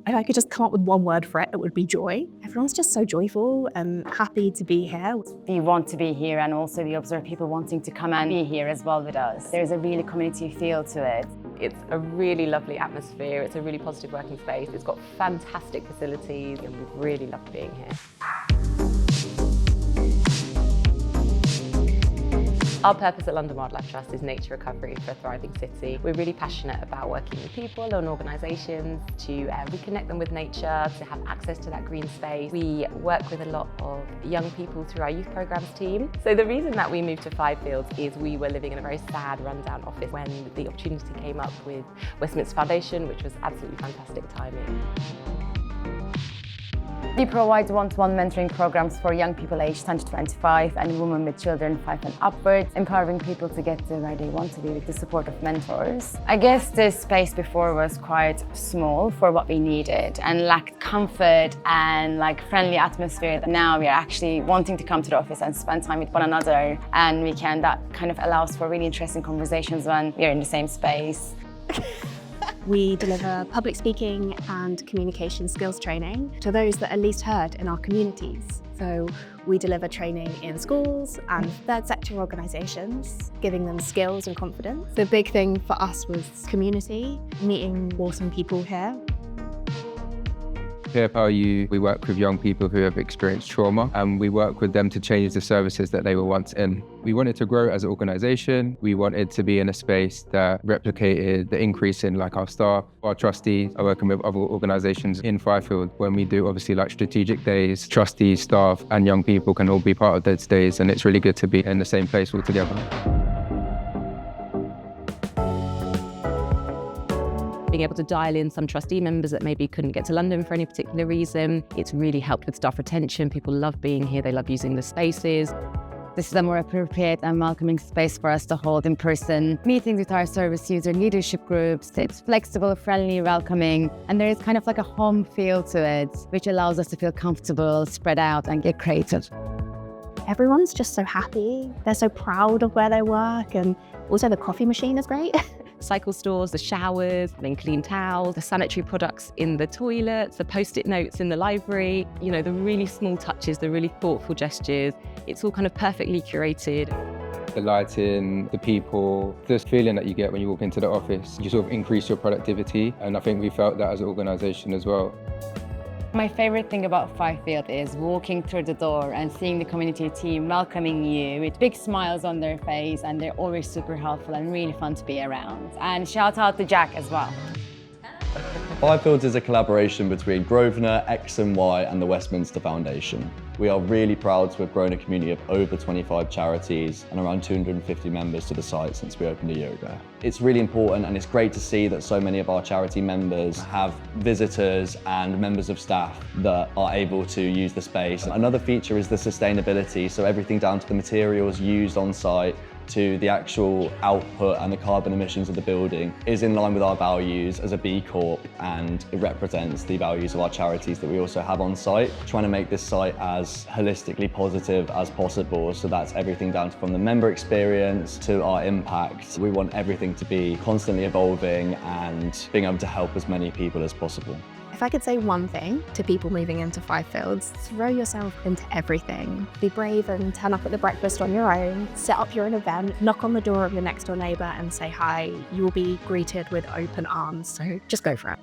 If I could just come up with one word for it, it would be joy. Everyone's just so joyful and happy to be here. We want to be here, and also we observe people wanting to come and be here as well with us. There's a really community feel to it. It's a really lovely atmosphere. It's a really positive working space. It's got fantastic facilities and we've really loved being here. Our purpose at London Wildlife Trust is nature recovery for a thriving city. We're really passionate about working with people and organisations to reconnect them with nature, to have access to that green space. We work with a lot of young people through our youth programmes team. So the reason that we moved to Fivefields is we were living in a very sad, rundown office when the opportunity came up with Westminster Foundation, which was absolutely fantastic timing. We provide one-to-one mentoring programs for young people aged 10 to 25 and women with children 5 and upwards, empowering people to get to where they want to be with the support of mentors. I guess this space before was quite small for what we needed and lacked comfort and friendly atmosphere. Now we are actually wanting to come to the office and spend time with one another, and that kind of allows for really interesting conversations when we are in the same space. We deliver public speaking and communication skills training to those that are least heard in our communities. So we deliver training in schools and third sector organisations, giving them skills and confidence. The big thing for us was community, meeting awesome people here. Here at PowerU, we work with young people who have experienced trauma, and we work with them to change the services that they were once in. We wanted to grow as an organisation. We wanted to be in a space that replicated the increase in our staff. Our trustees are working with other organisations in Fivefields. When we do obviously strategic days, trustees, staff and young people can all be part of those days, and it's really good to be in the same place all together. Being able to dial in some trustee members that maybe couldn't get to London for any particular reason. It's really helped with staff retention. People love being here, they love using the spaces. This is a more appropriate and welcoming space for us to hold in-person meetings with our service user leadership groups. It's flexible, friendly, welcoming, and there is kind of a home feel to it, which allows us to feel comfortable, spread out and get creative. Everyone's just so happy. They're so proud of where they work, and also the coffee machine is great. Cycle stores, the showers, having clean towels, the sanitary products in the toilets, the post-it notes in the library, the really small touches, the really thoughtful gestures. It's all kind of perfectly curated. The lighting, the people, this feeling that you get when you walk into the office, you sort of increase your productivity, and I think we felt that as an organisation as well. My favourite thing about Fivefields is walking through the door and seeing the community team welcoming you with big smiles on their face, and they're always super helpful and really fun to be around. And shout out to Jack as well. Fivefields is a collaboration between Grosvenor, x+why and the Westminster Foundation. We are really proud to have grown a community of over 25 charities and around 250 members to the site since we opened a year ago. It's really important, and it's great to see that so many of our charity members have visitors and members of staff that are able to use the space. Another feature is the sustainability, so everything down to the materials used on site to the actual output and the carbon emissions of the building is in line with our values as a B Corp, and it represents the values of our charities that we also have on site, trying to make this site as holistically positive as possible. So that's everything down from the member experience to our impact. We want everything to be constantly evolving and being able to help as many people as possible. If I could say one thing to people moving into Fivefields, throw yourself into everything. Be brave and turn up at the breakfast on your own, set up your own event, knock on the door of your next door neighbour and say hi. You will be greeted with open arms, so just go for it.